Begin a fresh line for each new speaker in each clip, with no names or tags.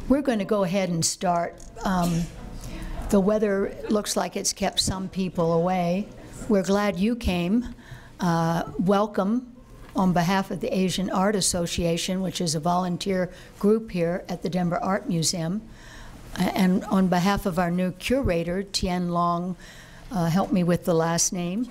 We're going to go ahead and start. The weather looks like it's kept some people away. We're glad you came. Welcome on behalf of the Asian Art Association, which is a volunteer group here at the Denver Art Museum. And on behalf of our new curator, Tien Long, help me with the last name.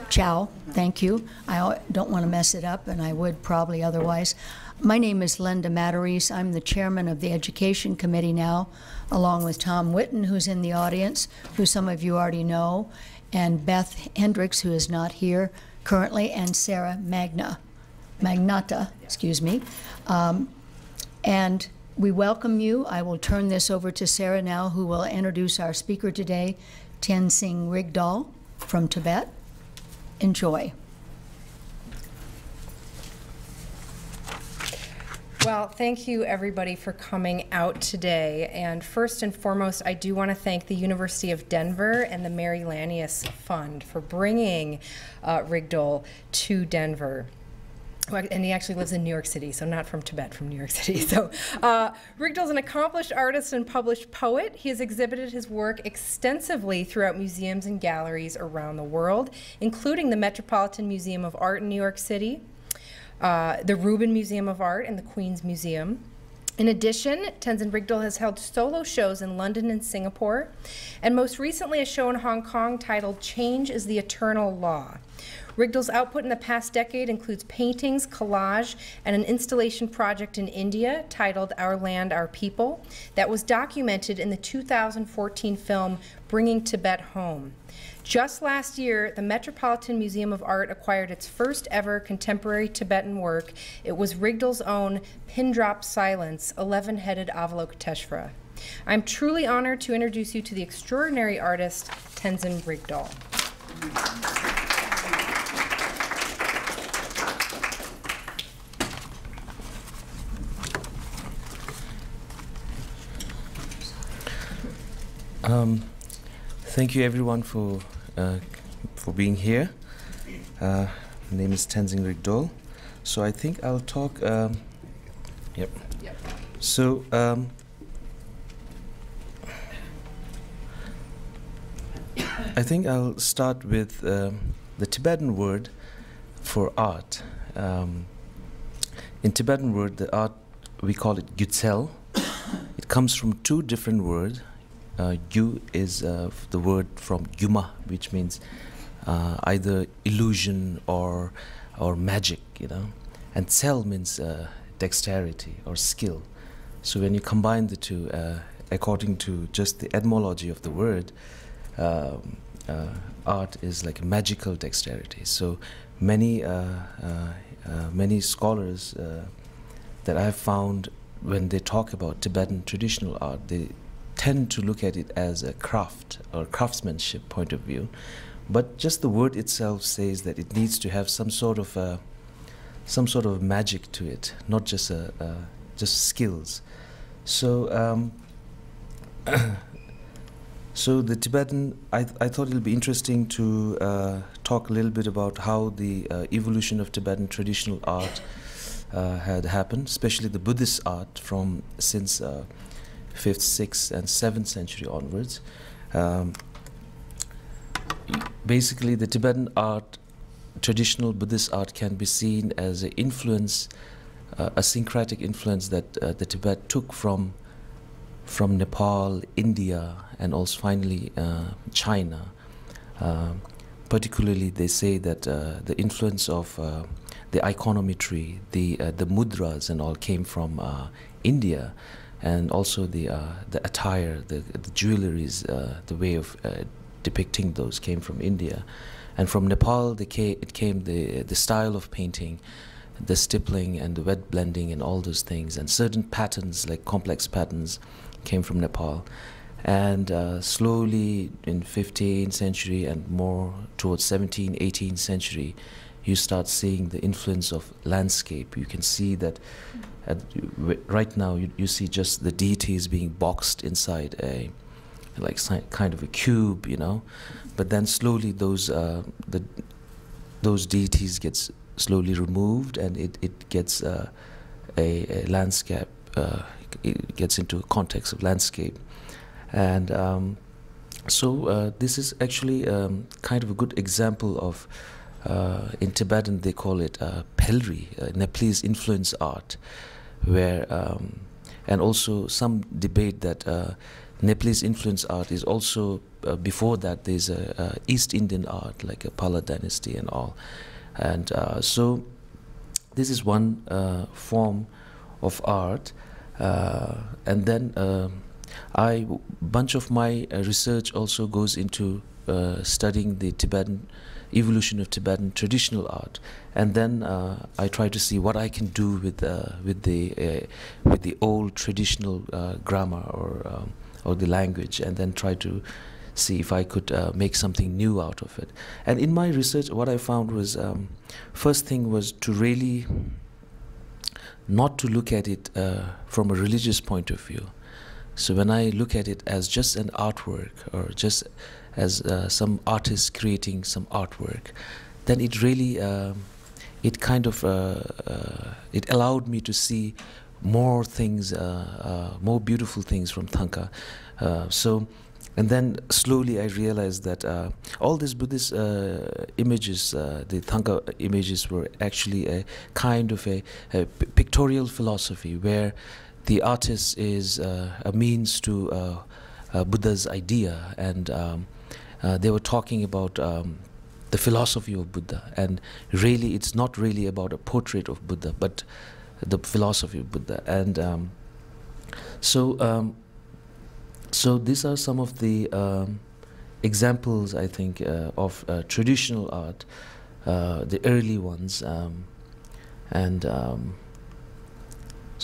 Chow, thank you. I don't want to mess it up, and I would probably otherwise. My name is Linda Matarese. I'm the chairman of the Education Committee now, along with Tom Witten, who's in the audience, who some of you already know, and Beth Hendricks, who is not here currently, and Sarah Magnatta, excuse me. And we welcome you. I will turn this over to Sarah now, who will introduce our speaker today, Tenzing Rigdol from Tibet. Enjoy.
Well, thank you everybody for coming out today. And first and foremost, I do want to thank the University of Denver and the Mary Lanius Fund for bringing Rigdol to Denver. And he actually lives in New York City, so not from Tibet, from New York City. So Rigdol's an accomplished artist and published poet. He has exhibited his work extensively throughout museums and galleries around the world, including the Metropolitan Museum of Art in New York City, the Rubin Museum of Art, and the Queen's Museum. In addition, Tenzing Rigdol has held solo shows in London and Singapore, and most recently a show in Hong Kong titled Change is the Eternal Law. Rigdol's output in the past decade includes paintings, collage, and an installation project in India titled Our Land, Our People that was documented in the 2014 film Bringing Tibet Home. Just last year, the Metropolitan Museum of Art acquired its first ever contemporary Tibetan work. It was Rigdol's own Pin Drop Silence, 11-headed Avalokiteshvara. I'm truly honored to introduce you to the extraordinary artist, Tenzing Rigdol.
Thank you everyone for being here. My name is Tenzing Rigdol. So I think I'll talk. Yep. So I think I'll start with the Tibetan word for art. In Tibetan word, the art we call it gyutsel. It comes from two different words. Gyu is the word from gyuma, which means either illusion or magic, you know, and tsel means dexterity or skill. So when you combine the two, according to just the etymology of the word, art is like magical dexterity. So many many scholars that I have found, when they talk about Tibetan traditional art, they tend to look at it as a craft or craftsmanship point of view, but just the word itself says that it needs to have some sort of magic to it, not just just skills. So so the Tibetan, I thought it would be interesting to talk a little bit about how the evolution of Tibetan traditional art had happened, especially the Buddhist art from since 5th, 6th, and 7th century onwards. Basically, the Tibetan art, traditional Buddhist art, can be seen as an influence, a syncretic influence that the Tibet took from Nepal, India, and also finally China. Particularly, they say that the influence of the iconometry, the mudras, and all came from India. And also the attire, the jewelries, the way of depicting those came from India, and from Nepal it came the style of painting, the stippling and the wet blending and all those things, and certain patterns like complex patterns came from Nepal, and slowly in 15th century and more towards 17th, 18th century, you start seeing the influence of landscape. You can see that. Right now, you see just the deities being boxed inside a, like kind of a cube, you know. But then slowly those deities gets slowly removed, and it gets a landscape. It gets into a context of landscape, and so this is actually kind of a good example of, in Tibetan they call it Pelri, Nepalese influence art, where and also some debate that Nepalese influence art is also before that there's a East Indian art like a Pala dynasty and all, and so this is one form of art, and then bunch of my research also goes into studying the Tibetan evolution of Tibetan traditional art, and then I try to see what I can do with the old traditional grammar or the language, and then try to see if I could make something new out of it. And in my research, what I found was first thing was to really not to look at it from a religious point of view. So when I look at it as just an artwork or just as some artist creating some artwork, then it really it kind of it allowed me to see more things, more beautiful things from Thangka. And then slowly I realized that all these Buddhist images, the Thangka images, were actually a kind of a pictorial philosophy where the artist is a means to Buddha's idea, and they were talking about the philosophy of Buddha, and really it's not really about a portrait of Buddha but the philosophy of Buddha. And so these are some of the examples, I think, of traditional art, the early ones, and so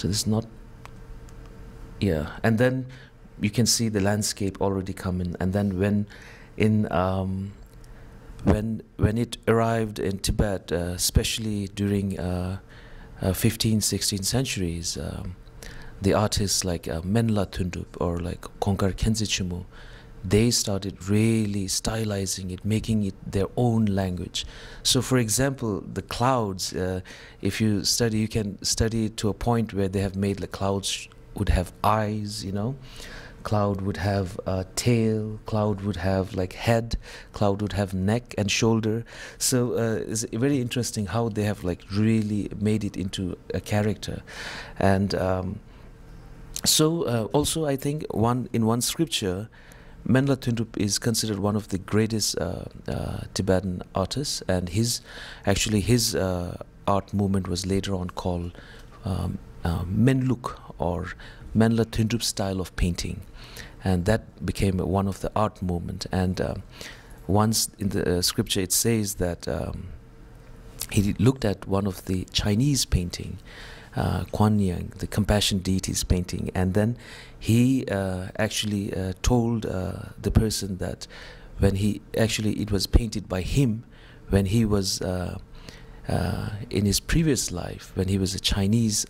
this is not, yeah. And then you can see the landscape already coming. And then when it arrived in Tibet, especially during 15th, 16th centuries, the artists like Menla Thundup or like Konkar Khenze, they started really stylizing it, making it their own language. So for example, the clouds, if you study, you can study it to a point where they have made the clouds would have eyes, you know, cloud would have a tail, cloud would have like head, cloud would have neck and shoulder. So it's very interesting how they have like really made it into a character. And also I think in one scripture, Menla Thundup is considered one of the greatest Tibetan artists, and his art movement was later on called Menluk, or Menla Thundup style of painting, and that became one of the art movement. And once in the scripture it says that he looked at one of the Chinese painting, Kuan Yin, the compassion deity's painting, and then he actually told the person that when it was painted by him when he was in his previous life, when he was a Chinese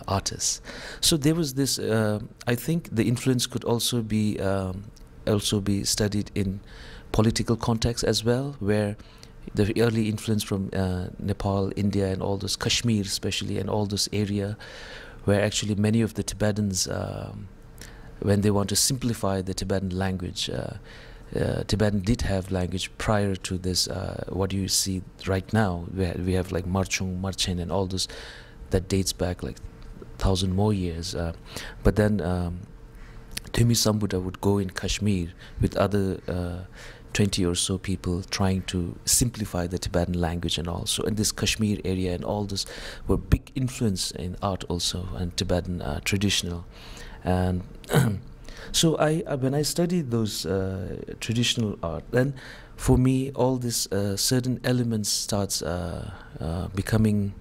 artist. So there was this, I think the influence could also be studied in political context as well, where the early influence from Nepal, India, and all those, Kashmir especially, and all those area where actually many of the Tibetans, when they want to simplify the Tibetan language, Tibetan did have language prior to this, what you see right now. We have like Marchung, Marchen, and all those that dates back like 1,000 more years. But then Thumi Sambuddha would go in Kashmir with other 20 or so people trying to simplify the Tibetan language and all. So in this Kashmir area and all this were big influence in art also, and Tibetan traditional. And so when I studied those traditional art, then for me all this certain elements starts becoming,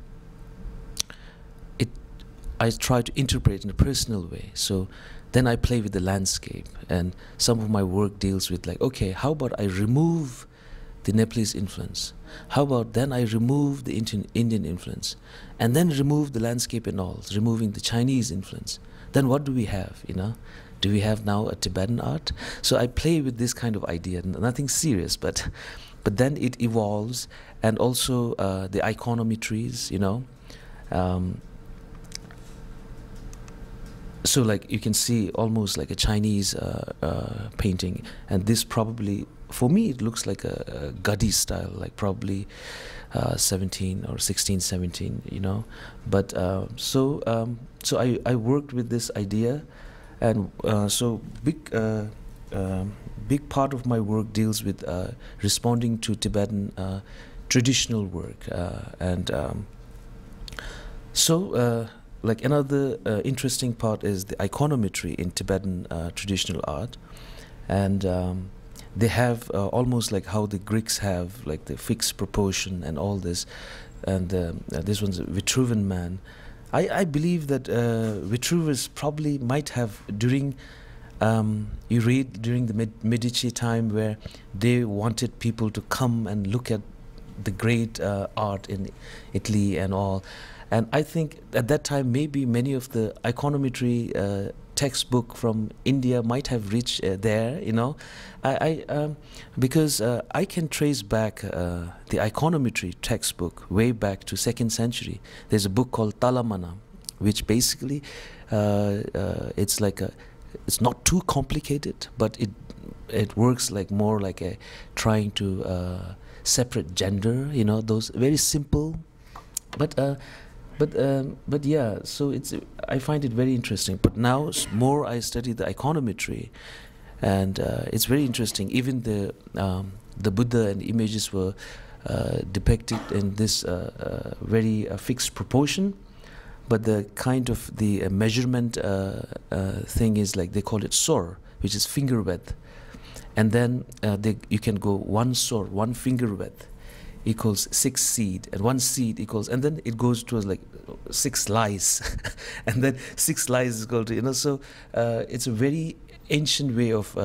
I try to interpret in a personal way. So then I play with the landscape, and some of my work deals with like, okay, how about I remove the Nepalese influence? How about then I remove the Indian influence, and then remove the landscape and all, removing the Chinese influence? Then what do we have, you know? Do we have now a Tibetan art? So I play with this kind of idea, nothing serious, but then it evolves, and also the iconometries, you know. so like you can see almost like a Chinese painting, and this probably, for me, it looks like a Gadi style, like probably 17 or 16, 17, you know. But so I worked with this idea, and so big part of my work deals with responding to Tibetan traditional work, and like another interesting part is the iconometry in Tibetan traditional art, and they have almost like how the Greeks have like the fixed proportion and all this, and this one's a Vitruvian man. I believe that Vitruvius probably might have during you read during the Medici time, where they wanted people to come and look at the great art in Italy and all. And I think at that time maybe many of the iconometry textbook from India might have reached there, you know. Because I can trace back the iconometry textbook way back to 2nd century. There's a book called Talamana, which basically it's like it's not too complicated, but it works like more like a trying to separate gender, you know, those very simple, but yeah, so I find it very interesting. But now more I study the iconometry, and it's very interesting. Even the Buddha and images were depicted in this very fixed proportion, but the kind of the measurement thing is like they call it sor, which is finger width, and then you can go one sor, one finger width equals 6 seed, and 1 seed equals, and then it goes towards like 6 lies, and then 6 lies is equal to, you know. So it's a very ancient way of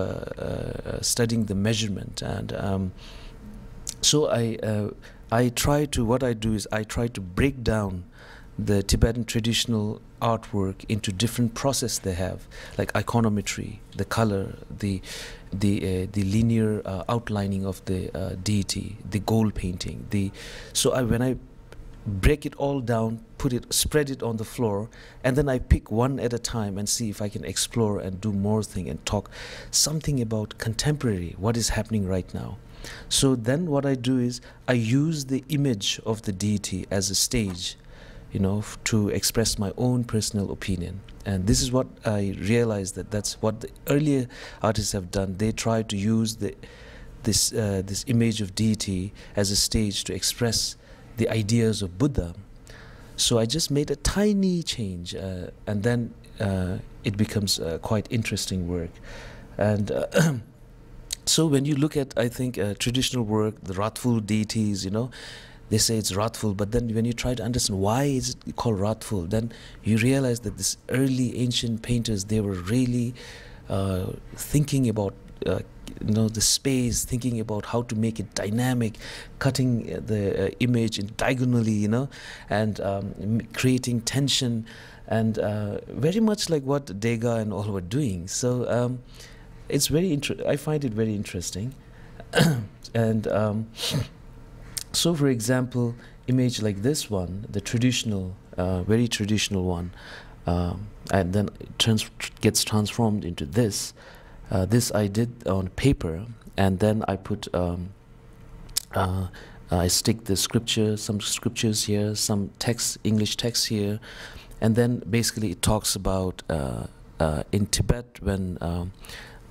studying the measurement, and so I try to, what I do is I try to break down the Tibetan traditional artwork into different process they have, like iconometry, the color, the linear outlining of the deity, the gold painting. So when I break it all down, spread it on the floor, and then I pick one at a time and see if I can explore and do more thing and talk something about contemporary, what is happening right now. So then what I do is I use the image of the deity as a stage, you know, to express my own personal opinion. And this is what I realized, that's what the earlier artists have done. They try to use this image of deity as a stage to express the ideas of Buddha. So I just made a tiny change, and then it becomes quite interesting work. And so when you look at, I think, traditional work, the wrathful deities, you know, they say it's wrathful, but then when you try to understand why is it called wrathful, then you realize that this early ancient painters, they were really thinking about you know, the space, thinking about how to make it dynamic, cutting the image in diagonally, you know, and creating tension, and very much like what Degas and all were doing. So it's very I find it very interesting. And so, for example, image like this one, the traditional, very traditional one, and then it gets transformed into this. This I did on paper, and then I put, I stick the scripture, some scriptures here, some text, English text here, and then basically it talks about in Tibet when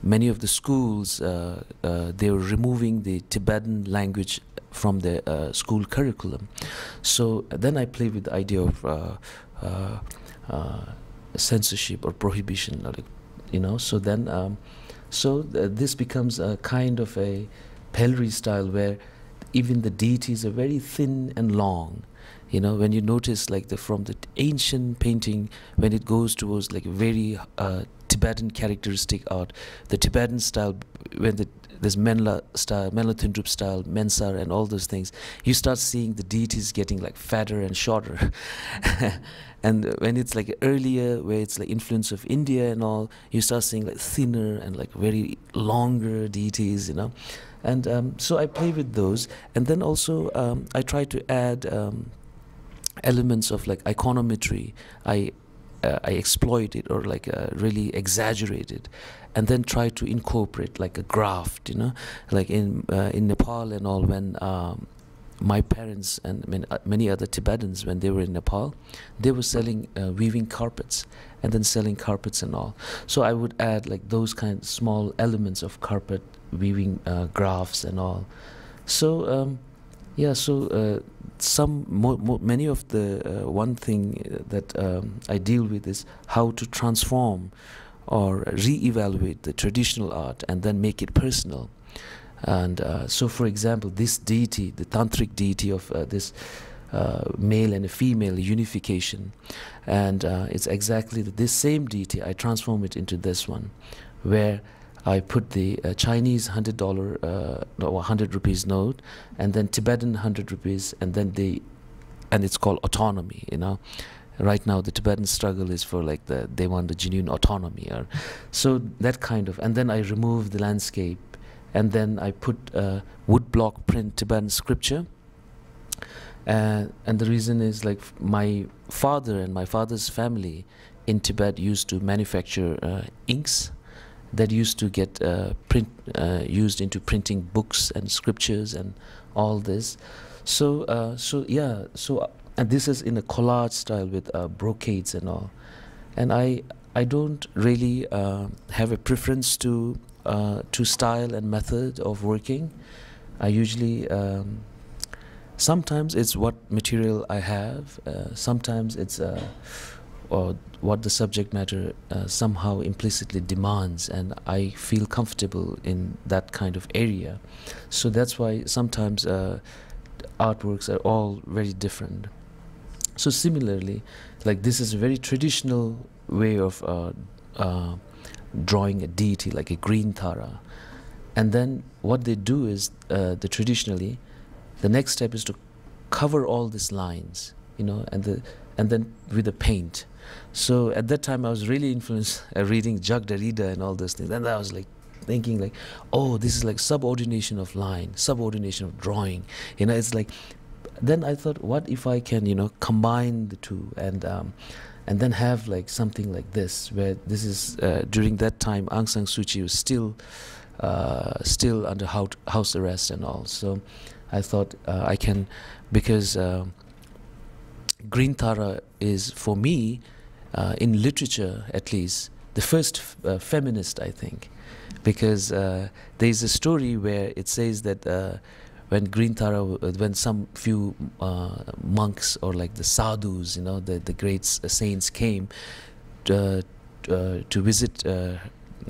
many of the schools they were removing the Tibetan language from the school curriculum. So then I play with the idea of censorship or prohibition, or, you know. So then, this becomes a kind of a Pellery style, where even the deities are very thin and long. You know, when you notice, like from the ancient painting, when it goes towards like very Tibetan characteristic art, the Tibetan style, when there's Menla style, Menla style, Mensar, and all those things, you start seeing the deities getting like fatter and shorter. And when it's like earlier, where it's like influence of India and all, you start seeing like thinner and like very longer deities, you know. And so I play with those, and then also I try to add elements of like iconometry. I I exploit it or like really exaggerate it, and then try to incorporate like a graft, you know, like in Nepal and all, when my parents and many other Tibetans, when they were in Nepal, they were selling weaving carpets and then selling carpets and all. So I would add like those kind of small elements of carpet weaving, grafts and all. So yeah, so many of the one thing that I deal with is how to transform or re-evaluate the traditional art and then make it personal. And so, for example, this deity, the tantric deity of this male and a female unification, and it's exactly this same deity, I transform it into this one, where I put the Chinese $100 or 100 rupees note, and then Tibetan 100 rupees, and then and it's called autonomy, you know. Right now the Tibetan struggle is for like they want the genuine autonomy, or so that kind of, and then I remove the landscape, and then I put woodblock print Tibetan scripture. And the reason is like my father and my father's family in Tibet used to manufacture inks that used to get used into printing books and scriptures and all this. So yeah, and this is in a collage style with brocades and all. And I don't really have a preference to style and method of working. I usually sometimes it's what material I have, sometimes it's or what the subject matter somehow implicitly demands, and I feel comfortable in that kind of area. So that's why sometimes artworks are all very different. So similarly, like this is a very traditional way of drawing a deity, like a green Tara. And then what they do is, traditionally, the next step is to cover all these lines, you know, and then with the paint. So at that time I was really influenced reading Jacques Derrida and all those things, and I was like thinking like, oh, this is like subordination of line, subordination of drawing, you know. It's like, then I thought, what if I can, you know, combine the two, and then have like something like this, where this is during that time Aung San Suu Kyi was still under house arrest and all. So I thought I can, because Green Tara is, for me, in literature at least, the first feminist, I think, because there's a story where it says that when Green Tara, when some few monks or like the sadhus, you know, the great saints came to visit,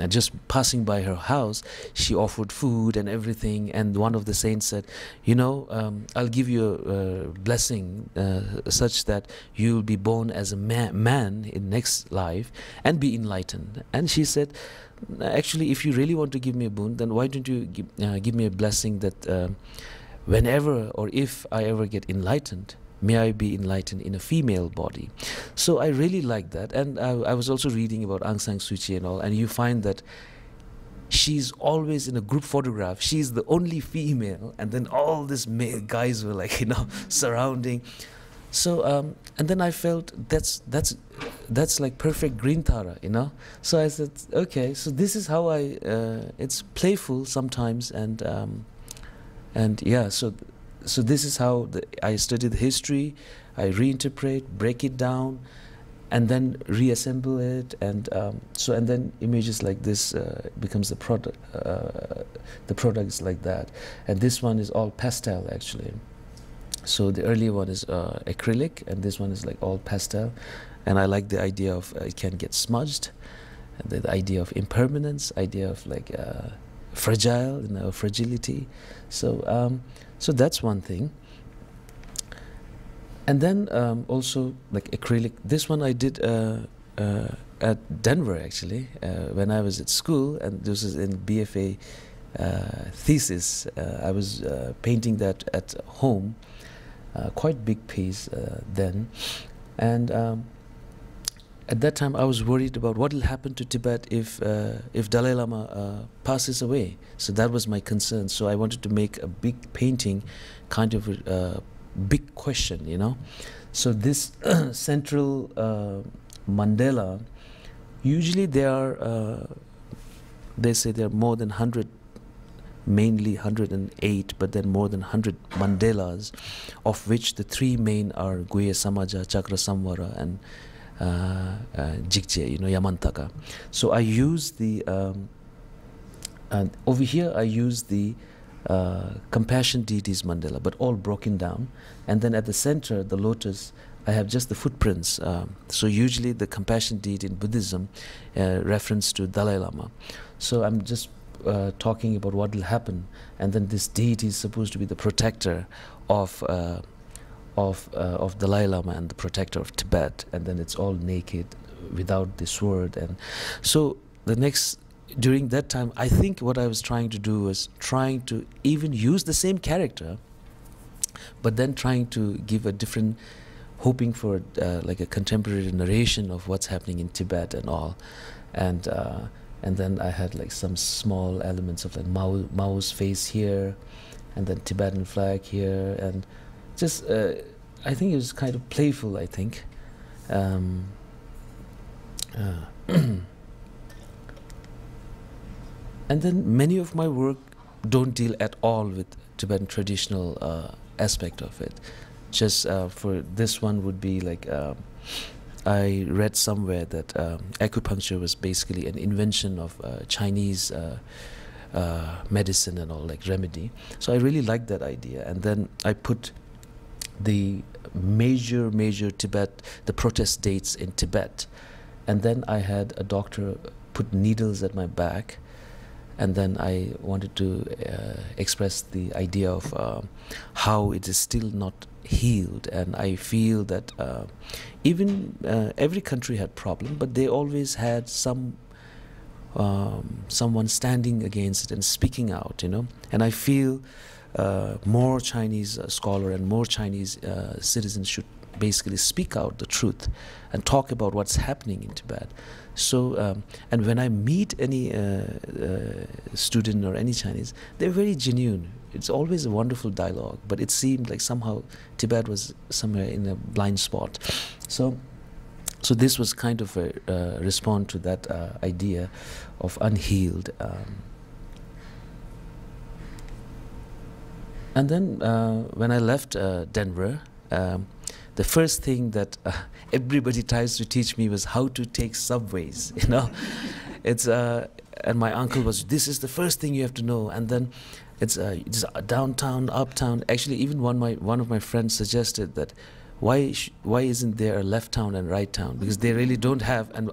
just passing by her house, she offered food and everything, and one of the saints said, you know, I'll give you a blessing such that you'll be born as a man in next life and be enlightened. And she said, actually, if you really want to give me a boon, then why don't you give me a blessing that whenever or if I ever get enlightened, may I be enlightened in a female body. So I really like that. And I was also reading about Aung San Suu Kyi and all, and you find that she's always in a group photograph. She's the only female, and then all these male guys were like, you know, surrounding. So and then I felt that's like perfect Green Tara, you know. So I said, okay, so this is how I it's playful sometimes, and yeah, so this is how I study the history, I reinterpret, break it down, and then reassemble it, and and then images like this becomes the product. The product is like that, and this one is all pastel actually. So the earlier one is acrylic, and this one is like all pastel, and I like the idea of it can get smudged, and the idea of impermanence, idea of like fragile, you know, fragility. So so that's one thing. And then also like acrylic. This one I did at Denver actually when I was at school, and this is in BFA thesis. I was painting that at home, quite big piece then, and at that time I was worried about what will happen to Tibet if Dalai Lama passes away. So that was my concern. So I wanted to make a big painting, kind of a big question, you know. So this central mandala, usually they say there are more than 100, mainly 108, but then more than 100 mandalas, of which the three main are Guhya Samaja, Chakra Samvara, and Jigje, Yamantaka. So I use the, and over here I use the compassion deities mandala, but all broken down. And then at the center, the lotus, I have just the footprints. So usually the compassion deity in Buddhism reference to Dalai Lama. So I'm just talking about what will happen, and then this deity is supposed to be the protector of Dalai Lama and the protector of Tibet, and then it's all naked without the sword. And so during that time, I think what I was trying to do was trying to even use the same character, but then trying to give a different, hoping for like a contemporary narration of what's happening in Tibet and all. And then I had like some small elements of like Mao's face here, and then Tibetan flag here, and just I think it was kind of playful, I think. And then many of my work don't deal at all with Tibetan traditional aspect of it. Just for this one would be like, I read somewhere that acupuncture was basically an invention of Chinese medicine and all, like remedy. So I really liked that idea. And then I put the major Tibet, the protest dates in Tibet. And then I had a doctor put needles at my back. And then I wanted to express the idea of how it is still not healed. And I feel that even every country had problem, but they always had someone standing against it and speaking out, And I feel more Chinese scholar and more Chinese citizens should basically speak out the truth and talk about what's happening in Tibet. So, and when I meet any student or any Chinese, they're very genuine. It's always a wonderful dialogue, but it seemed like somehow Tibet was somewhere in a blind spot. So this was kind of a response to that idea of unhealed. And then when I left Denver, the first thing that everybody tries to teach me was how to take subways, It's and my uncle was, this is the first thing you have to know. And then it's downtown, uptown. Actually, even one of my friends suggested that why isn't there a left town and right town? Because they really don't have, and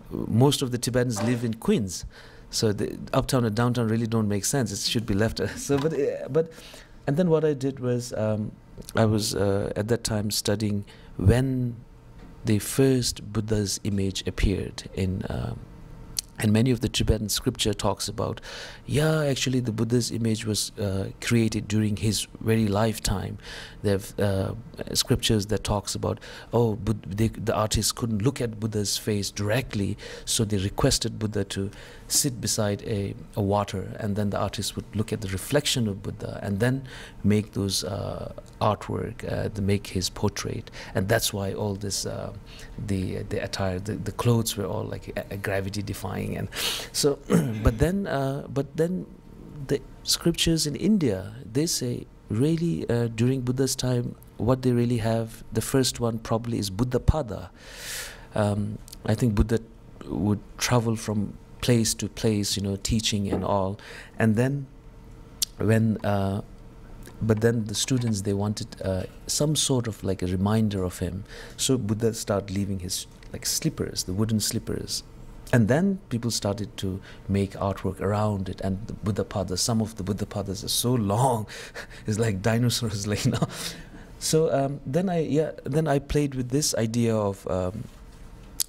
most of the Tibetans live in Queens, so the uptown and downtown really don't make sense. It should be left. So, and then what I did was I was at that time studying when the first Buddha's image appeared in. And many of the Tibetan scripture talks about, actually the Buddha's image was created during his very lifetime. They have scriptures that talks about, the artists couldn't look at Buddha's face directly, so they requested Buddha to sit beside a water, and then the artist would look at the reflection of Buddha and then make those artwork, to make his portrait. And that's why all this, the attire, the clothes were all like gravity defying. And so, but then the scriptures in India, they say really during Buddha's time, what they really have, the first one probably is Buddha Pada. I think Buddha would travel from place to place, teaching and all. And then when, but then the students, they wanted some sort of like a reminder of him. So Buddha started leaving his like slippers, the wooden slippers. And then people started to make artwork around it, and the Buddha Padas, some of the Buddha Padas are so long, it's like dinosaurs, like now. So then I played with this idea of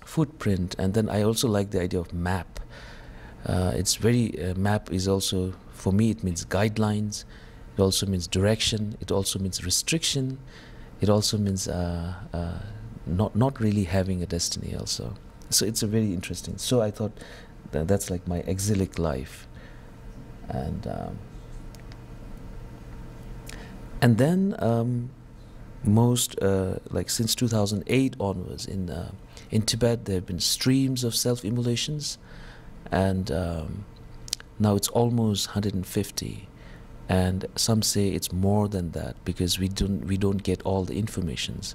footprint, and then I also like the idea of map. It's very, map is also, for me, it means guidelines, it also means direction, it also means restriction, it also means not really having a destiny also. So it's a very interesting. So I thought that's like my exilic life, and then most like since 2008 onwards, in in Tibet there have been streams of self-immolations, and now it's almost 150, and some say it's more than that because we don't get all the informations,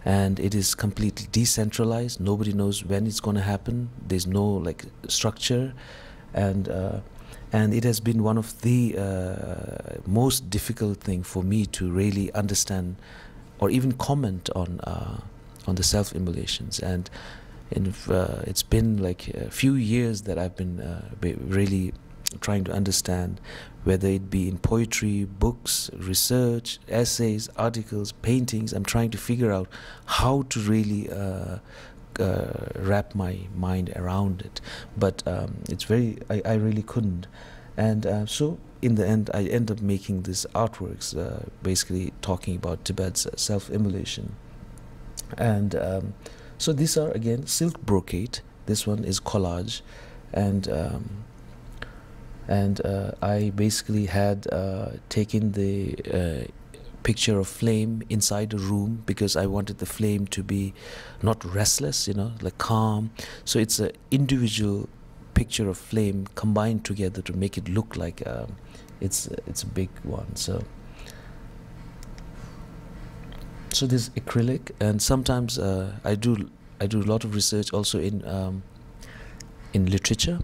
and it is completely decentralized. Nobody knows when it's going to happen. There's no like structure, and it has been one of the most difficult thing for me to really understand or even comment on the self-immolations. And it's been like a few years that I've been really trying to understand, whether it be in poetry, books, research, essays, articles, paintings. I'm trying to figure out how to really wrap my mind around it, but it's very, I really couldn't. And so in the end I end up making these artworks basically talking about Tibet's self-immolation. And so these are again silk brocade. This one is collage, and I basically had taken the picture of flame inside a room because I wanted the flame to be not restless, you know, like calm. So it's an individual picture of flame combined together to make it look like it's a big one. So this acrylic, and sometimes I do a lot of research also in literature.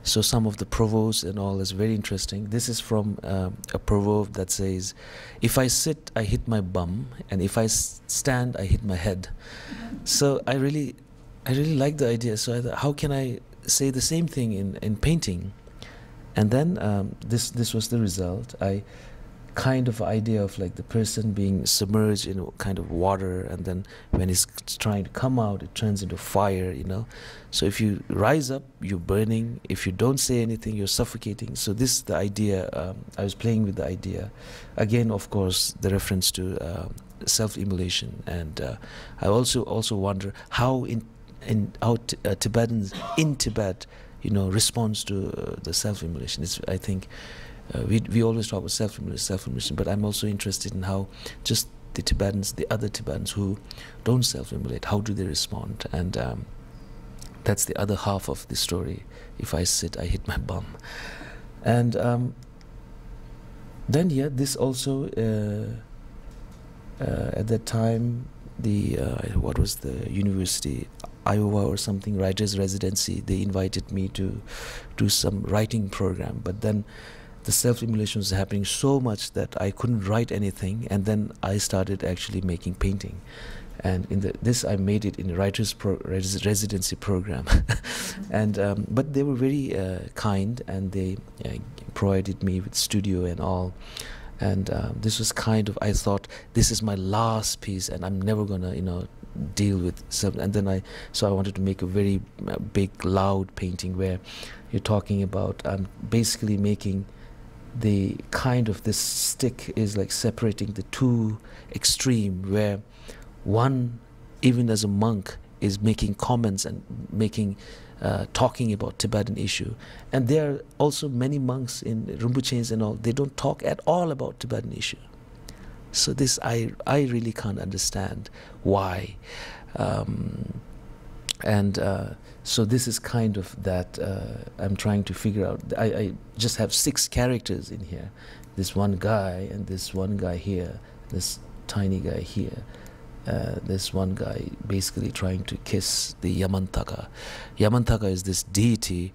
So some of the proverbs and all is very interesting. This is from a proverb that says, "If I sit, I hit my bum, and if I stand, I hit my head." So I really like the idea. So I thought, how can I say the same thing in painting? And then this was the result. I kind of idea of like the person being submerged in a kind of water, and then when he's trying to come out, it turns into fire, you know. So if you rise up, you're burning. If you don't say anything, you're suffocating. So this is the idea. I was playing with the idea. Again, of course, the reference to self-immolation. And I also wonder how Tibetans in Tibet, you know, responds to the self-immolation. I think we always talk about self-immolation, but I'm also interested in how just the other Tibetans who don't self-immolate, how do they respond? And that's the other half of the story. If I sit, I hit my bum. And then yeah, this also at that time, what was the university, Iowa or something, writer's residency, they invited me to do some writing program, but then the self-immolation was happening so much that I couldn't write anything, and then I started actually making painting. And in this I made it in a writer's residency program. And but they were very kind, and they provided me with studio and all. And this was kind of, I thought, this is my last piece and I'm never gonna, you know, deal with self. And then I wanted to make a very big loud painting where you're talking about, I'm basically making the kind of, this stick is like separating the two extreme, where one, even as a monk, is making comments and making talking about Tibetan issue, and there are also many monks in Rinpoches and all, they don't talk at all about Tibetan issue. So this I really can't understand why. So this is kind of that I'm trying to figure out. I just have 6 characters in here. This one guy, and this one guy here, this tiny guy here, this one guy basically trying to kiss the Yamantaka. Yamantaka is this deity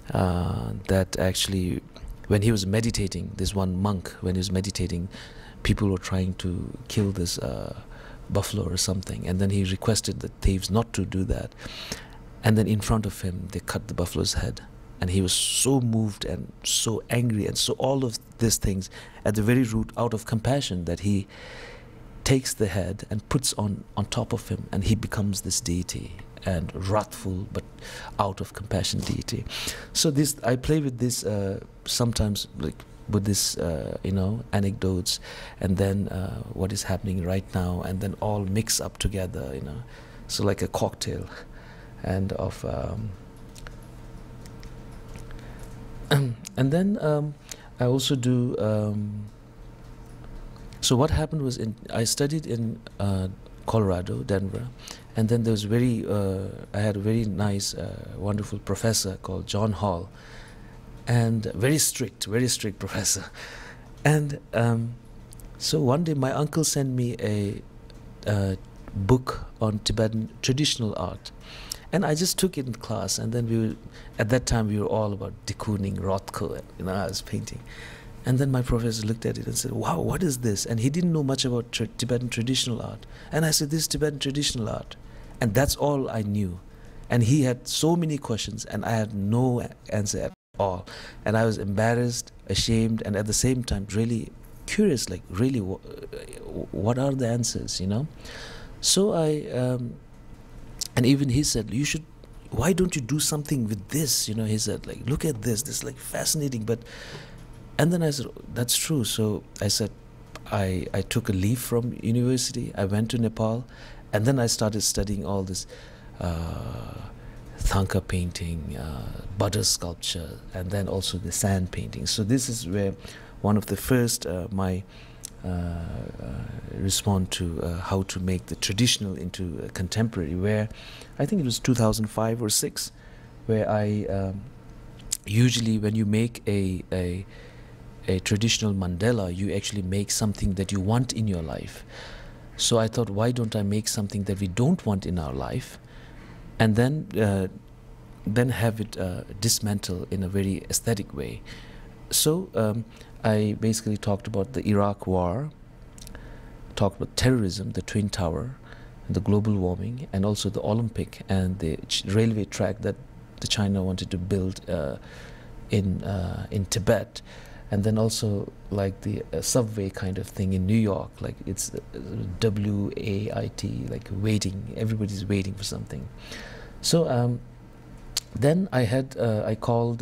that actually, when he was meditating, this one monk, when he was meditating, people were trying to kill this buffalo or something, and then he requested the thieves not to do that. And then in front of him, they cut the buffalo's head. And he was so moved and so angry, and so all of these things at the very root, out of compassion, that he takes the head and puts on top of him, and he becomes this deity, and wrathful but out of compassion deity. So this, I play with this sometimes, like with this you know, anecdotes, and then what is happening right now, and then all mix up together, you know, so like a cocktail. And of and then I also do so what happened was, I studied in Colorado, Denver, And then there was I had a very nice, wonderful professor called John Hall, and very strict professor. And so one day my uncle sent me a book on Tibetan traditional art, and I just took it in class. And then at that time we were all about de Kooning, Rothko, and I was painting. And then my professor looked at it and said, "Wow, what is this?" And he didn't know much about Tibetan traditional art. And I said, "This is Tibetan traditional art." And that's all I knew. And he had so many questions, and I had no answer at all. And I was embarrassed, ashamed, and at the same time really curious, like really, what are the answers, you know? So and even he said, why don't you do something with this? You know, he said, like, look at this is like fascinating. And then I said, that's true. So I said, I took a leave from university. I went to Nepal, and then I started studying all this Thangka painting, butter sculpture, and then also the sand painting. So this is where one of the first my respond to how to make the traditional into contemporary, where I think it was 2005 or 6, where I usually when you make a traditional mandala, you actually make something that you want in your life. So I thought, why don't I make something that we don't want in our life, and then have it dismantle in a very aesthetic way. So I basically talked about the Iraq war, talked about terrorism, the Twin Tower, the global warming, and also the Olympic and the railway track that the China wanted to build in Tibet. And then also like the subway kind of thing in New York, like it's WAIT, like waiting, everybody's waiting for something. So then I called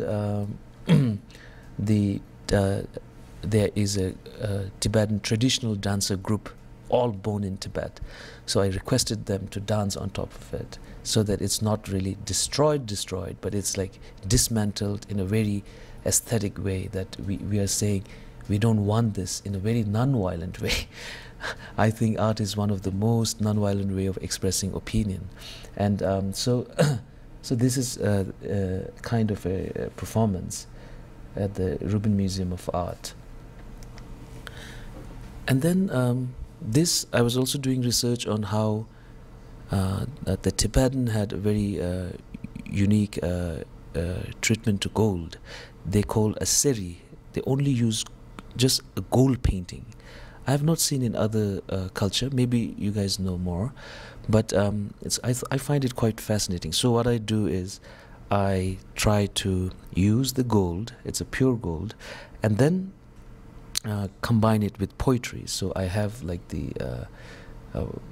there is a Tibetan traditional dancer group, all born in Tibet. So I requested them to dance on top of it, so that it's not really destroyed, but it's like dismantled in a very aesthetic way, that we are saying we don't want this, in a very non-violent way. I think art is one of the most non-violent way of expressing opinion. And so this is kind of a performance at the Rubin Museum of Art. And then I was also doing research on how that the Tibetan had a very unique treatment to gold. They call a seri. They only use just a gold painting. I have not seen in other culture. Maybe you guys know more, but I find it quite fascinating. So what I do is I try to use the gold. It's a pure gold, and then combine it with poetry. So I have like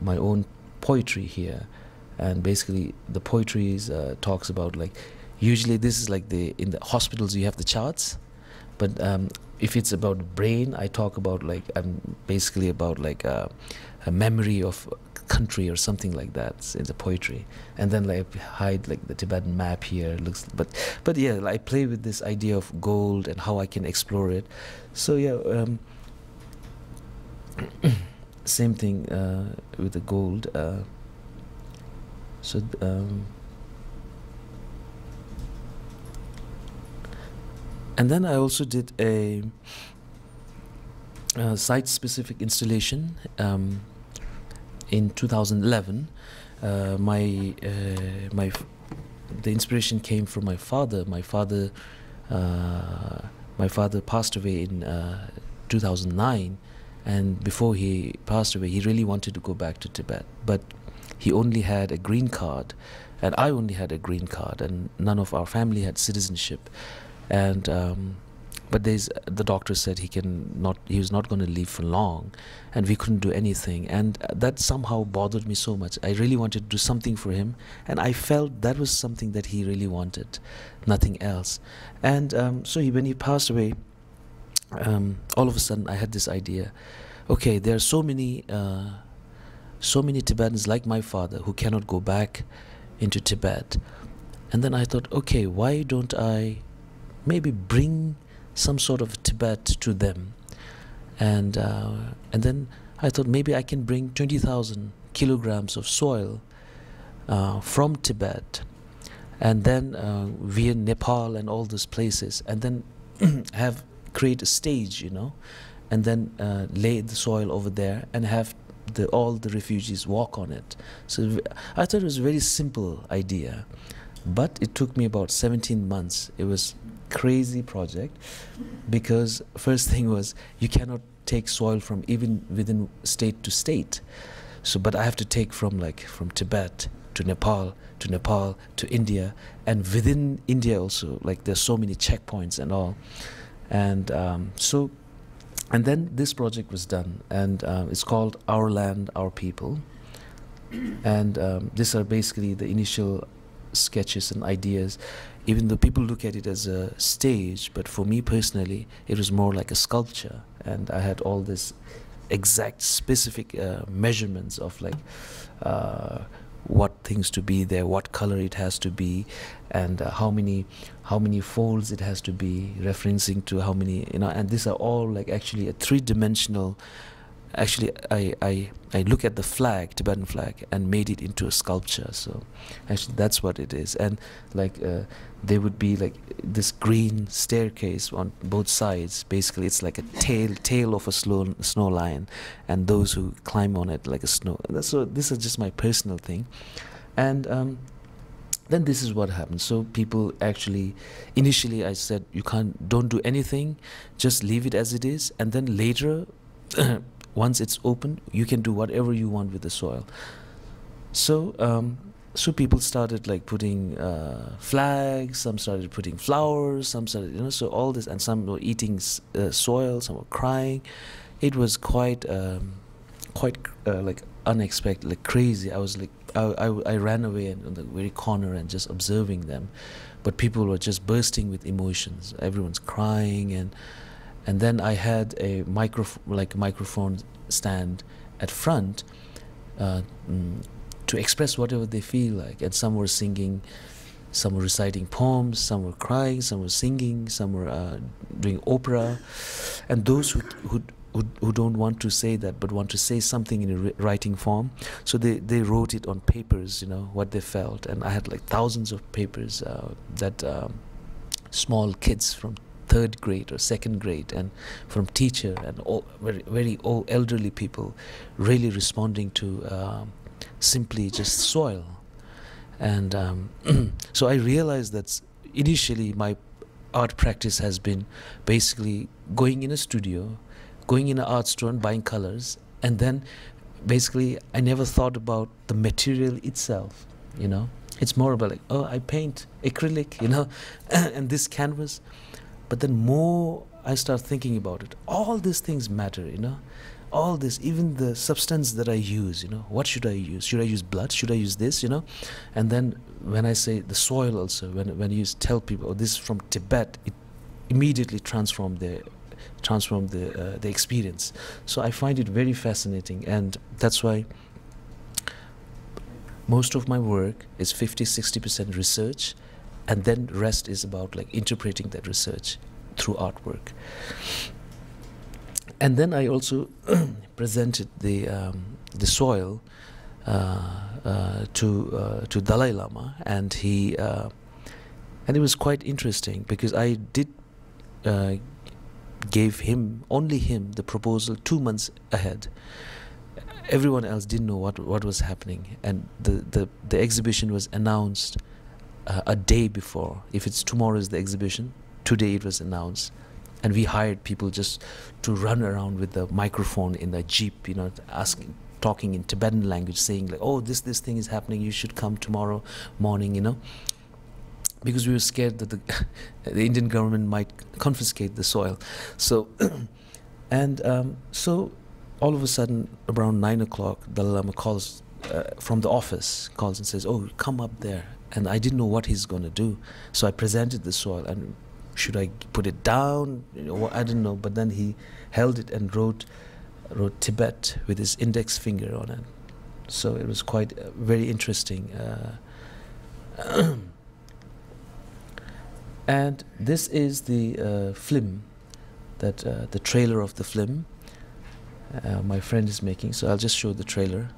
my own poetry here, and basically the poetry talks about, like, usually this is like in the hospitals you have the charts, but if it's about brain, I talk about, like, I'm basically about like a memory of country or something like that in the poetry. And then like hide like the Tibetan map here, but yeah, I play with this idea of gold and how I can explore it. So yeah, same thing with the gold. And then I also did a site-specific installation in 2011. The inspiration came from my father. My father passed away in 2009, and before he passed away, he really wanted to go back to Tibet, but he only had a green card, and I only had a green card, and none of our family had citizenship. And but the doctor said he was not going to live for long, and we couldn't do anything, and that somehow bothered me so much. I really wanted to do something for him, and I felt that was something that he really wanted, nothing else. And so when he passed away, all of a sudden I had this idea. Okay, there are so many Tibetans like my father who cannot go back into Tibet. And then I thought, okay, why don't I maybe bring some sort of Tibet to them? And then I thought maybe I can bring 20,000 kilograms of soil from Tibet, and then via Nepal and all those places, and then create a stage, you know, and then lay the soil over there and have all the refugees walk on it. So I thought it was a very simple idea, but it took me about 17 months. It was crazy project, because first thing was you cannot take soil from even within state to state. So, but I have to take from Tibet to Nepal to India, and within India also, like there's so many checkpoints and all, and and then this project was done, and it's called Our Land, Our People, and these are basically the initial sketches and ideas, even though people look at it as a stage, but for me personally it was more like a sculpture, and I had all this exact specific measurements of like what things to be there, what color it has to be, and how many folds it has to be, referencing to how many, you know, and these are all like actually a three-dimensional. Actually, I look at the flag, Tibetan flag, and made it into a sculpture. So actually that's what it is. And like there would be like this green staircase on both sides. Basically it's like a tail of a snow lion, and those who climb on it like a snow. So this is just my personal thing. And then this is what happened. So people actually, initially I said, don't do anything, just leave it as it is, and then later once it's open, you can do whatever you want with the soil. So so people started like putting flags, some started putting flowers, some started, you know, so all this, and some were eating soil, some were crying. It was quite like unexpected, like crazy. I was like, I ran away on the very corner and just observing them, but people were just bursting with emotions. Everyone's crying, and then I had a microphone stand at front to express whatever they feel like. And some were singing, some were reciting poems, some were crying, some were singing, some were doing opera. And those who don't want to say that but want to say something in a writing form, so they wrote it on papers, you know, what they felt. And I had like thousands of papers that small kids from 3rd grade or 2nd grade, and from teacher and all, very old elderly people really responding to simply just soil. And so I realized that initially my art practice has been basically going in a studio, going in an art store and buying colors, and then basically I never thought about the material itself, you know. It's more about like, oh, I paint acrylic, you know, and this canvas. But then more I start thinking about it, all these things matter, you know. All this, even the substance that I use, you know, what should I use? Should I use blood? Should I use this, you know? And then when I say the soil also, when you tell people, oh, this is from Tibet, it immediately transformed the experience. So I find it very fascinating, and that's why most of my work is 50-60% research, and then the rest is about like interpreting that research through artwork. And then I also presented the soil to Dalai Lama, and and it was quite interesting, because I did gave only him the proposal 2 months ahead. Everyone else didn't know what was happening, and the exhibition was announced a day before. If it's tomorrow is the exhibition, today it was announced. And we hired people just to run around with the microphone in the jeep, you know, talking in Tibetan language, saying like, oh, this thing is happening, you should come tomorrow morning, you know, because we were scared that the Indian government might confiscate the soil. So and so all of a sudden around 9 o'clock, Dalai Lama calls from the office, calls and says, oh, come up there. And I didn't know what he's going to do, so I presented the soil, and should I put it down? You know, I didn't know. But then he held it and wrote Tibet with his index finger on it. So it was quite very interesting. And this is the film, that the trailer of the film my friend is making. So I'll just show the trailer.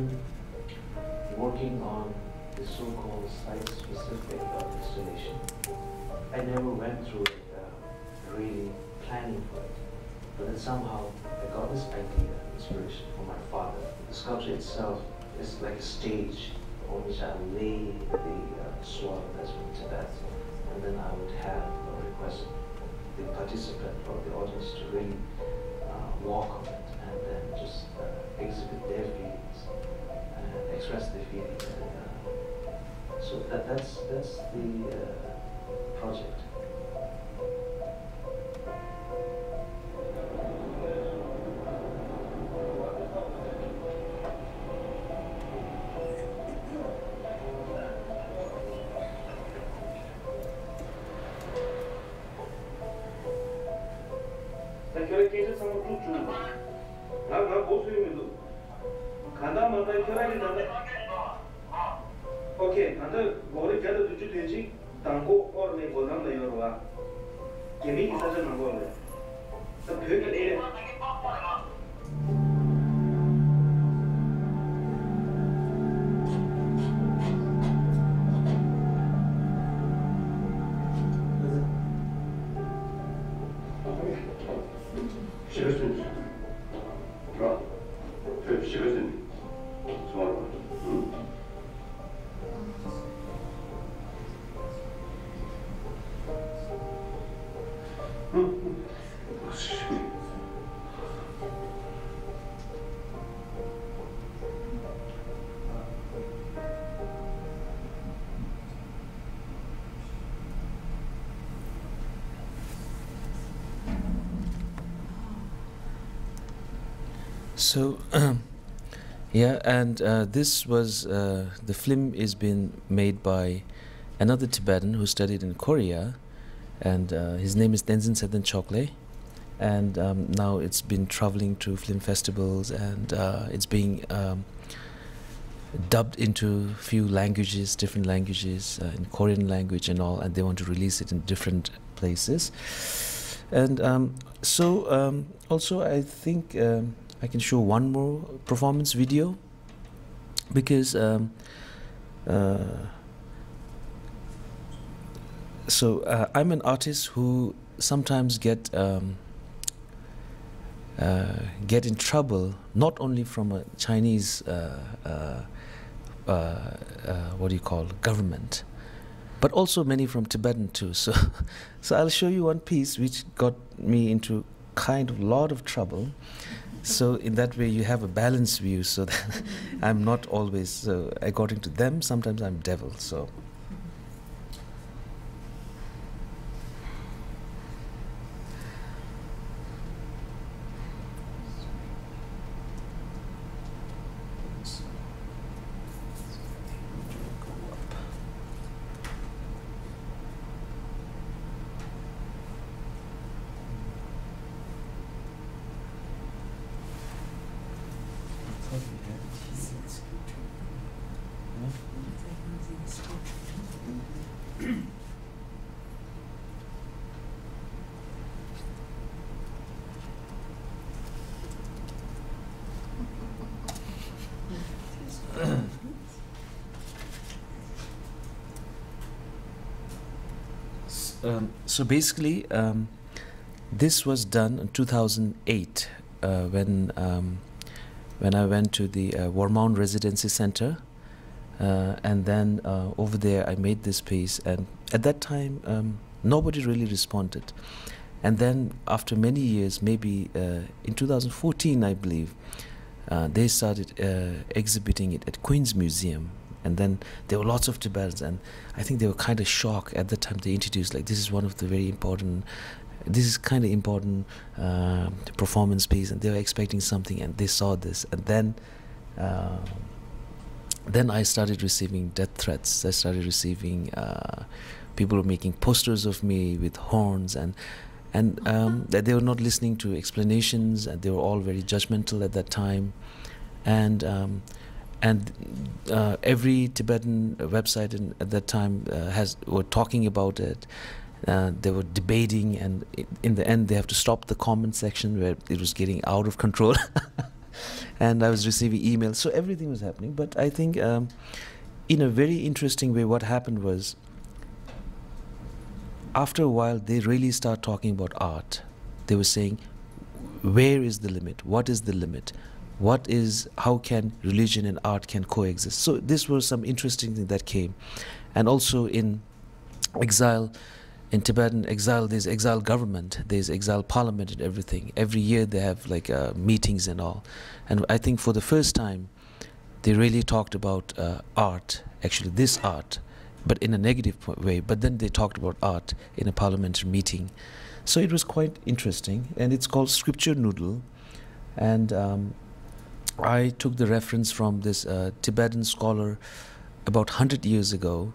been working on the so-called site-specific installation. I never went through it really planning for it, but then somehow I got this idea, inspiration from my father. The sculpture itself is like a stage on which I would lay the sword that's from Tibet, and then I would have a request the participant or the audience to really walk on it and then just exhibit their feelings and express their feelings. And, so that's the project.
Okay, anda 머리 걔도 두주 되지 당고 얼음에 고난다 여러와 개미 사전 안 거래. 또 벽에 내려. 시거든. 라. 저 시거든. 좋아.
So, yeah, and this was, the film is been made by another Tibetan who studied in Korea, and his name is Tenzing Rigdol, and now it's been traveling to film festivals, and it's being dubbed into few languages, different languages, in Korean language and all, and they want to release it in different places. And also I think I can show one more performance video, because I'm an artist who sometimes get in trouble, not only from a Chinese what do you call, government, but also many from Tibetan too. So I'll show you one piece which got me into kind of lot of trouble. So in that way you have a balanced view, so that I'm not always, according to them, sometimes I'm devil. So so basically, this was done in 2008 when I went to the Warmount Residency Center, and then over there I made this piece, and at that time nobody really responded. And then after many years, maybe in 2014 I believe, they started exhibiting it at Queen's Museum. And then there were lots of Tibetans, and I think they were kind of shocked at the time they introduced, like, this is one of the very important, this is kind of important performance piece, and they were expecting something, and they saw this. And then I started receiving death threats. I started receiving people were making posters of me with horns, and that they were not listening to explanations, and they were all very judgmental at that time. And every Tibetan website at that time were talking about it. They were debating, and in the end they have to stop the comment section where it was getting out of control. and I was receiving emails. So everything was happening. But I think in a very interesting way, what happened was, after a while, they really start talking about art. They were saying, where is the limit? What is the limit? How can religion and art can coexist? So this was some interesting thing that came. And also in exile, in Tibetan exile, there's exile government, there's exile parliament and everything. Every year they have like meetings and all. And I think for the first time, they really talked about art, actually this art, but in a negative way. But then they talked about art in a parliamentary meeting. So it was quite interesting, and it's called Scripture Noodle. And I took the reference from this Tibetan scholar about 100 years ago,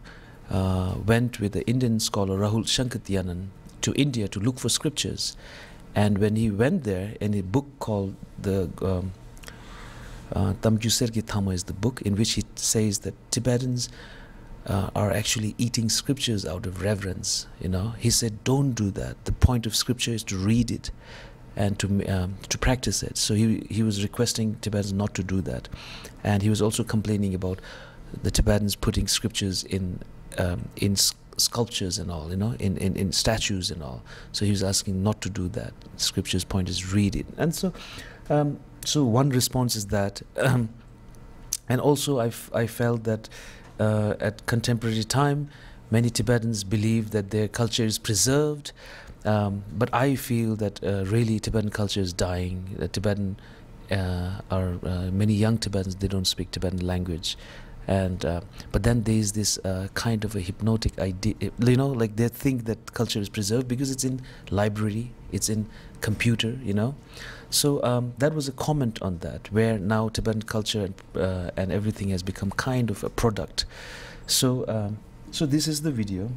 went with the Indian scholar Rahul Shankatyanan to India to look for scriptures. And when he went there, in a book called the Tamjuser Ki Thama is the book, in which he says that Tibetans are actually eating scriptures out of reverence. You know, he said, don't do that. The point of scripture is to read it and to practice it. So he was requesting Tibetans not to do that, and he was also complaining about the Tibetans putting scriptures in sculptures and all, you know, in statues and all. So he was asking not to do that. Scripture's point is read it. And so so one response is that, and also I felt that at contemporary time, many Tibetans believe that their culture is preserved, but I feel that really Tibetan culture is dying. Many young Tibetans, they don't speak Tibetan language. And but then there's this kind of a hypnotic idea, you know, like they think that culture is preserved because it's in library, it's in computer, you know. So that was a comment on that, where now Tibetan culture and everything has become kind of a product. So so this is the video.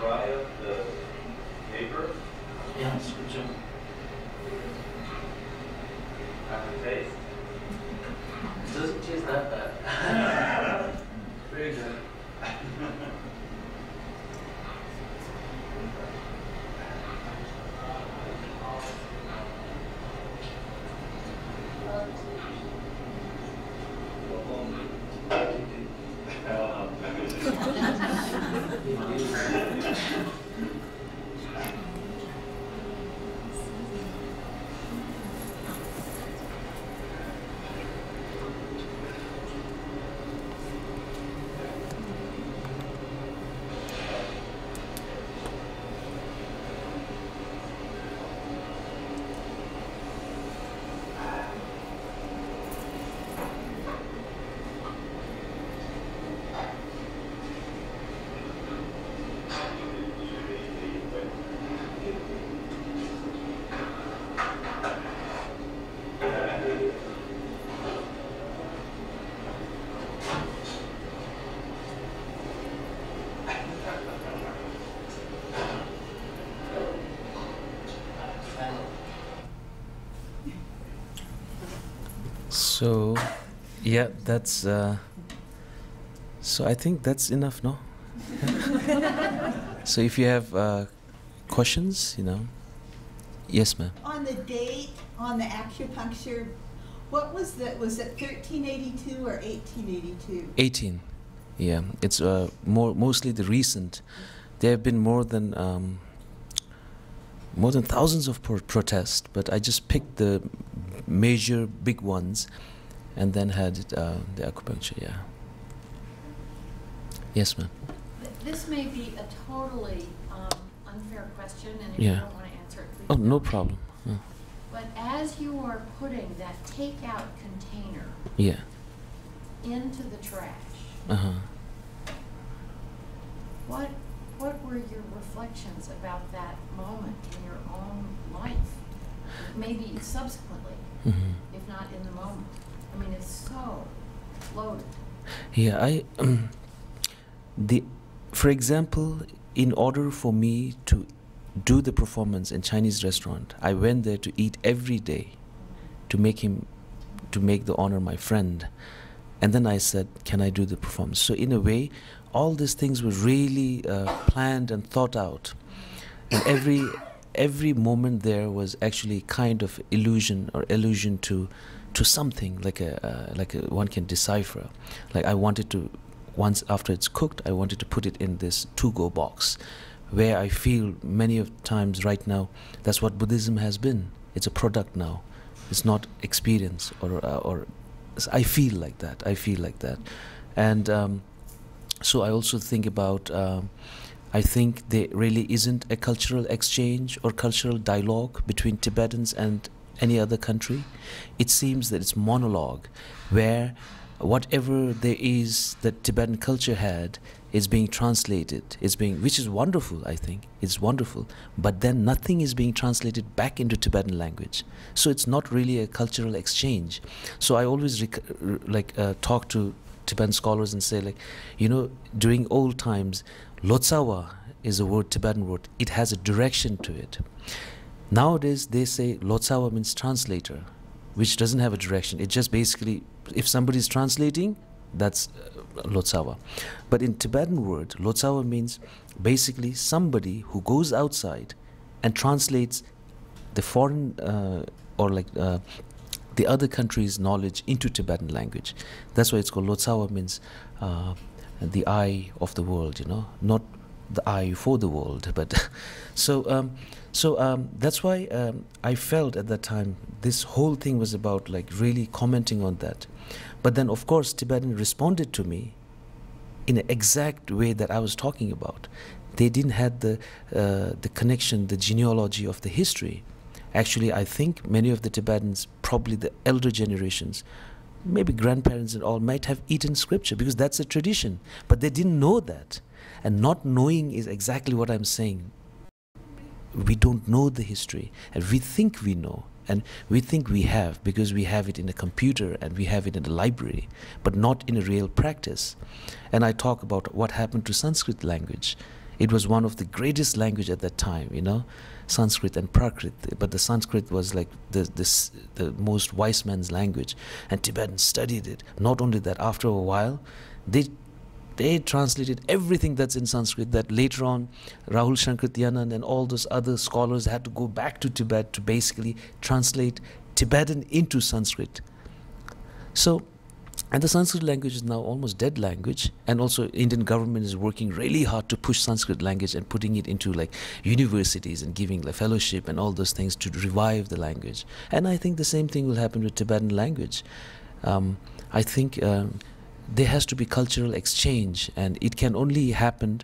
dry up the paper.
Yes, good job.
After taste.
It doesn't taste that bad. Very good.
So, yeah, that's. So I think that's enough, no? So if you have questions, you know. Yes, ma'am.
On the date, on the acupuncture, what was that? Was it 1382 or 1882?
18. Yeah, it's mostly the recent. There have been more than thousands of protests, but I just picked the major big ones, and then had it, the acupuncture. Yeah. Yes, ma'am.
This may be a totally unfair question, and if
Yeah.
you don't want to answer it, please.
Oh, no
don't.
problem.
But as you are putting that takeout container
Yeah.
into the trash,
Uh-huh.
what were your reflections about that moment in your own life? Maybe subsequently,
Hmm.
if not in the moment. I mean, it's so loaded.
Yeah, for example, in order for me to do the performance in Chinese restaurant, I went there to eat every day, to make the honor my friend, and then I said, can I do the performance? So in a way, all these things were really planned and thought out, and every moment there was actually kind of allusion to something like one can decipher. Like I wanted to, once after it's cooked, I wanted to put it in this to-go box, where I feel many of times right now that's what Buddhism has been. It's a product now. It's not experience or I feel like that. I feel like that. And so I also think about, I think there really isn't a cultural exchange or cultural dialogue between Tibetans and any other country. It seems that it's monologue, where whatever there is that Tibetan culture had is being translated, which is wonderful, I think. It's wonderful. But then nothing is being translated back into Tibetan language. So it's not really a cultural exchange. So I always talk to Tibetan scholars and say, like, you know, during old times, Lotsawa is a word, Tibetan word. It has a direction to it. Nowadays, they say Lotsawa means translator, which doesn't have a direction. It just basically, if somebody is translating, that's Lotsawa. But in Tibetan word, Lotsawa means basically somebody who goes outside and translates the foreign the other country's knowledge into Tibetan language. That's why it's called Lotsawa, means the eye of the world, you know, not the eye for the world. But so that's why I felt at that time this whole thing was about like really commenting on that. But then of course Tibetan responded to me in an exact way that I was talking about. They didn't have the connection, the genealogy of the history. Actually, I think many of the Tibetans, probably the elder generations, maybe grandparents and all, might have eaten scripture because that's a tradition. But they didn't know that. And not knowing is exactly what I'm saying. We don't know the history, and we think we know, and we think we have because we have it in a computer and we have it in the library, but not in a real practice. And I talk about what happened to Sanskrit language. It was one of the greatest language at that time, you know, Sanskrit and Prakrit. But the Sanskrit was like the most wise man's language, and Tibetans studied it. Not only that, after a while, they translated everything that's in Sanskrit, that later on Rahul Shankrityanan and all those other scholars had to go back to Tibet to basically translate Tibetan into Sanskrit. So, and the Sanskrit language is now almost dead language, and also Indian government is working really hard to push Sanskrit language and putting it into like universities and giving like fellowship and all those things to revive the language. And I think the same thing will happen with Tibetan language. I think there has to be cultural exchange, and it can only happen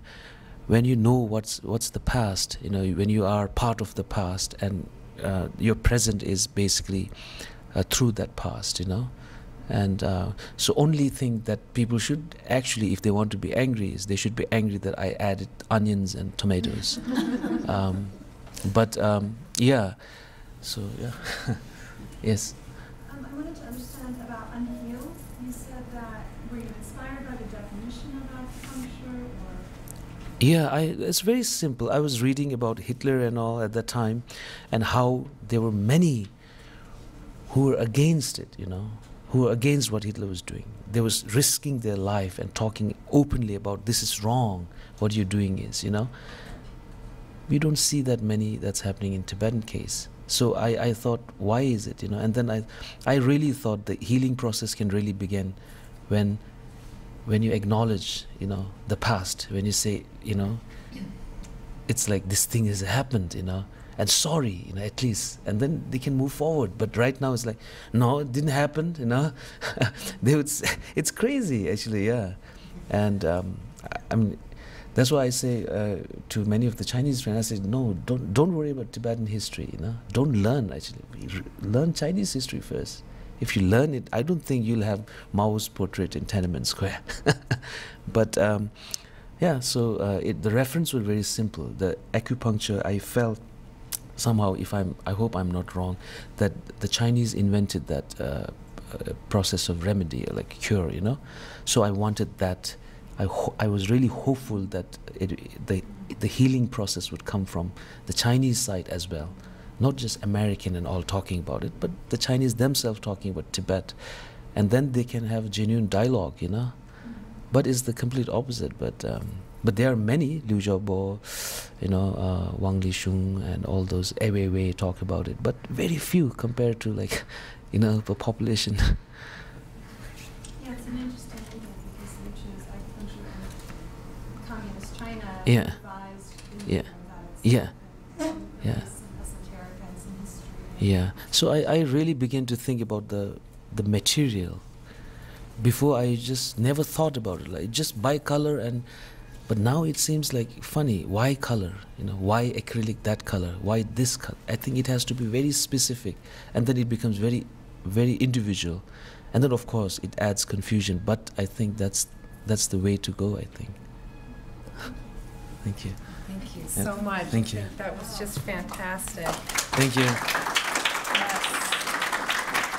when you know what's the past, you know, when you are part of the past, and your present is basically through that past, you know. And so only thing that people should actually, if they want to be angry, is they should be angry that I added onions and tomatoes. Yeah, so yeah. Yes.
I wanted to understand about unhealed. You said that, were you inspired by the definition of acupuncture, or?
Yeah, it's very simple. I was reading about Hitler and all at that time, and how there were many who were against it, you know, who were against what Hitler was doing. They was risking their life and talking openly about this is wrong, what you're doing is, you know. We don't see that many that's happening in Tibetan case. So I thought, why is it, you know? And then I really thought the healing process can really begin when you acknowledge, you know, the past, when you say, you know, it's like this thing has happened, you know, and sorry, you know, at least, and then they can move forward. But right now it's like, no, it didn't happen, you know. They would say, it's crazy, actually, yeah. And I mean, that's why I say to many of the Chinese friends, I say, no, don't worry about Tibetan history, you know. Don't learn, actually. Learn Chinese history first. If you learn it, I don't think you'll have Mao's portrait in Tiananmen Square. But yeah, so the reference was very simple. The acupuncture, I felt somehow, I hope I'm not wrong, that the Chinese invented that process of remedy, like cure, you know. So I wanted that. I was really hopeful that the healing process would come from the Chinese side as well, not just American and all talking about it, but the Chinese themselves talking about Tibet, and then they can have genuine dialogue, you know. But it's the complete opposite. But there are many, Liu Xiaobo, you know, Wang Lishun, and all those Wei Wei talk about it, but very few compared to, like, you know, the population.
Yeah, it's an interesting idea because you choose acupuncture in communist China.
Yeah.
Advised
Yeah.
that it's
Yeah. Yeah.
some esoteric and some history.
Yeah, so I really began to think about the material. Before I just never thought about it, like just buy color, and but now it seems like funny. Why color? You know, why acrylic that color? Why this color? I think it has to be very specific, and then it becomes very, very individual, and then of course it adds confusion. But I think that's the way to go, I think. Thank you.
Thank you so much.
Thank you.
That was just fantastic.
Thank you.
Yes.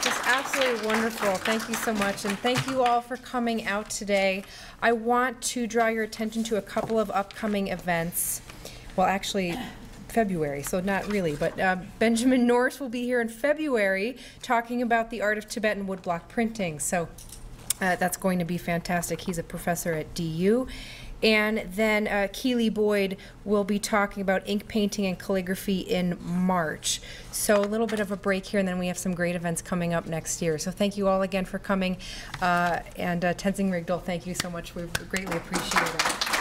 Just absolutely wonderful. Thank you so much. And thank you all for coming out today. I want to draw your attention to a couple of upcoming events. Well, actually, February, so not really, but Benjamin Norris will be here in February talking about the art of Tibetan woodblock printing. So that's going to be fantastic. He's a professor at DU. And then Keely Boyd will be talking about ink painting and calligraphy in March. So a little bit of a break here, and then we have some great events coming up next year. So thank you all again for coming. And Tenzing Rigdol, thank you so much. We greatly appreciate it.